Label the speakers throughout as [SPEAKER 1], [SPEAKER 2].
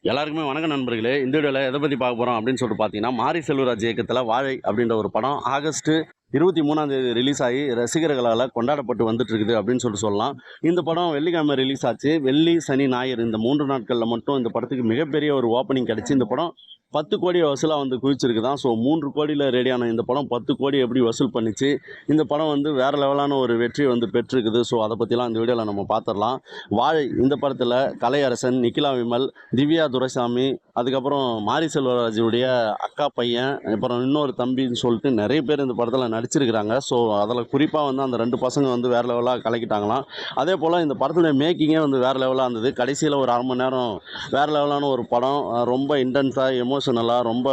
[SPEAKER 1] எல்லாருக்குமே வணக்கம் நண்பர்களே. இந்த வீடியோல எத பத்தி பார்க்க போறோம் அப்படின்னு சொல்லிட்டு பார்த்தீங்கன்னா, மாரி செல்வராஜ் இயக்கத்தில வாழை அப்படின்ற ஒரு படம் ஆகஸ்ட் 23ஆம் தேதி ரிலீஸ் ஆகி ரசிகர்களால கொண்டாடப்பட்டு வந்துட்டு இருக்குது அப்படின்னு சொல்லிட்டு சொல்லலாம். இந்த படம் வெள்ளிக்கிழமை ரிலீஸ் ஆச்சு. வெள்ளி, சனி, ஞாயிறு இந்த 3 நாட்கள்ல மட்டும் இந்த படத்துக்கு மிகப்பெரிய ஒரு ஓப்பனிங் கிடைச்சு, இந்த படம் 10 கோடி வசூலா வந்து குவிச்சிருக்குதாம். ஸோ 3 கோடியில ரெடியான இந்த படம் 10 கோடி எப்படி வசூல் பண்ணிச்சு? இந்த படம் வந்து வேற லெவலான ஒரு வெற்றிய வந்து பெற்றிருக்குது. ஸோ அத பத்திலாம் இந்த வீடியோல நம்ம பார்த்துரலாம். வாழை இந்த படத்துல கலையரசன், நிகிலா விமல், திவ்யா துரைசாமி, அதுக்கப்புறம் மாரி செல்வராஜுடைய அக்கா பையன், அப்புறம் இன்னொரு தம்பின்னு சொல்லிட்டு நெறைய பேர் இந்த படத்துல நடிச்சிருக்கிறாங்க. ஸோ அதில குறிப்பா வந்து அந்த 2 பசங்க வந்து வேற லெவலா கலக்கிட்டாங்களாம். அதேபோல இந்த படத்துடைய மேக்கிங்கே வந்து வேற லெவலா இருந்தது. கடைசியில ஒரு 1/2 மணி நேரம் வேற லெவலான ஒரு படம். ரொம்ப இன்டென்ஸா, எமோஷனலா ரொம்ப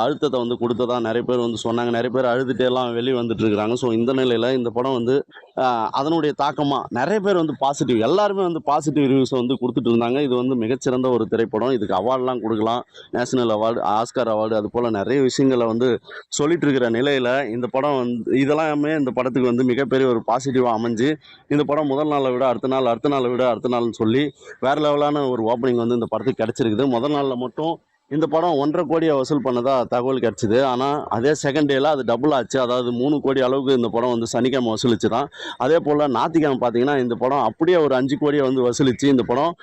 [SPEAKER 1] அழுத்தத்த வந்து குடுத்ததா நெறைய பேர் வந்து சொன்னாங்க. நெறைய பேர் அழுதுட்டேலாம் வெளிய வந்துட்டு இருக்கிறாங்க. ஸோ இந்த நிலையில இந்த படம் வந்து அதனுடைய தாக்கமா நெறைய பேர் வந்து பாசிட்டிவ் எல்லாருமே வந்து பாசிட்டிவ் ரிவ்யூஸ வந்து குடுத்துட்டு இருந்தாங்க. இது வந்து மிகச்சிறந்த ஒரு திரைப்படம். இதுக்கு அவார்ட்லாம் குடுக்கலாம். நேஷனல் அவார்டு, ஆஸ்கார் அவார்டு அதுபோல நெறைய விஷயங்கள வந்து சொல்லிட்டு இருக்கிற நிலையில, இந்த படம் வந்து இதெல்லாமே இந்த படத்துக்கு வந்து மிகப்பெரிய ஒரு பாசிட்டிவா அமைஞ்சு, இந்த படம் முதல் நாள விட அடுத்த நாள், அடுத்த நாள விட அடுத்த நாள்னு சொல்லி வேற லெவலான ஒரு ஓப்பனிங் வந்து இந்த படத்துக்கு கிடைச்சிருக்குது. முதல் நாள்ல மட்டும் இந்த படம் 1,50,00,000 கோடிய வசூல் பண்ணதா தகவல் கிடைச்சது. ஆனா, அதே செகண்ட் டேல அது டபுள் ஆச்சு. அதாவது 3 கோடி அளவுக்கு இந்த படம் வந்து சனிக்கிழமை வசூலிச்சுதாம். அதேபோல ஞாயித்துக்கிழமை பார்த்தீங்கன்னா, இந்த படம் அப்படியே ஒரு 5 கோடிய வந்து வசூலிச்சு, இந்த படம்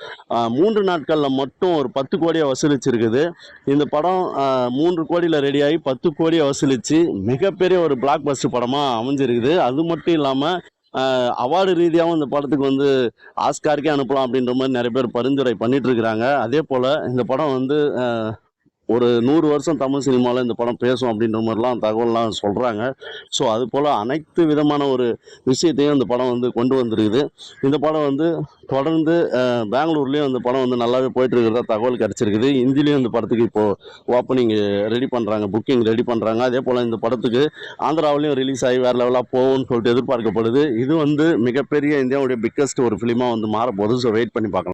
[SPEAKER 1] 3 நாட்கள்ல மட்டும் ஒரு 10 கோடிய வசூலிச்சிருக்குது. இந்த படம் 3 கோடியில ரெடியாகி 10 கோடிய வசூலிச்சு, மிகப்பெரிய ஒரு பிளாக் பஸ்டர் படமா அமைஞ்சிருக்குது. அது மட்டும் இல்லாம, அவார்டு ரீதியாவும் இந்த படத்துக்கு வந்து ஆஸ்காருக்கே அனுப்பலாம் அப்படின்ற மாரி நெறைய பேர் பரிந்துரை பண்ணிட்டு இருக்கிறாங்க. அதேபோல இந்த படம் வந்து ஒரு 100 வருஷம் தமிழ் சினிமால இந்த படம் பேசும் அப்படின்ற மாரிலாம் தகவல்லாம் சொல்றாங்க. ஸோ அதுபோல அனைத்து விதமான ஒரு விஷயத்தையும் இந்த படம் வந்து கொண்டு வந்திருக்குது. இந்த படம் வந்து தொடர்ந்து பெங்களூர்லயும் இந்த படம் வந்து நல்லாவே போயிட்டு இருக்கிறதா தகவல் கிடைச்சிருக்குது. ஹிந்திலயும் இந்த படத்துக்கு இப்போ ஓப்பனிங் ரெடி பண்றாங்க. புக்கிங் ரெடி பண்றாங்க. அதேபோல இந்த படத்துக்கு ஆந்திராவிலயும் ரிலீஸ் ஆகி வேற லெவலா போகும்னு சொல்லிட்டு எதிர்பார்க்கப்படுது. இது வந்து மிகப்பெரிய இந்தியாவுடைய பிக்கெஸ்ட் ஒரு ஃபிலிமா வந்து மாறப்போகுது. ஸோ வெயிட் பண்ணி பார்க்கலாம்.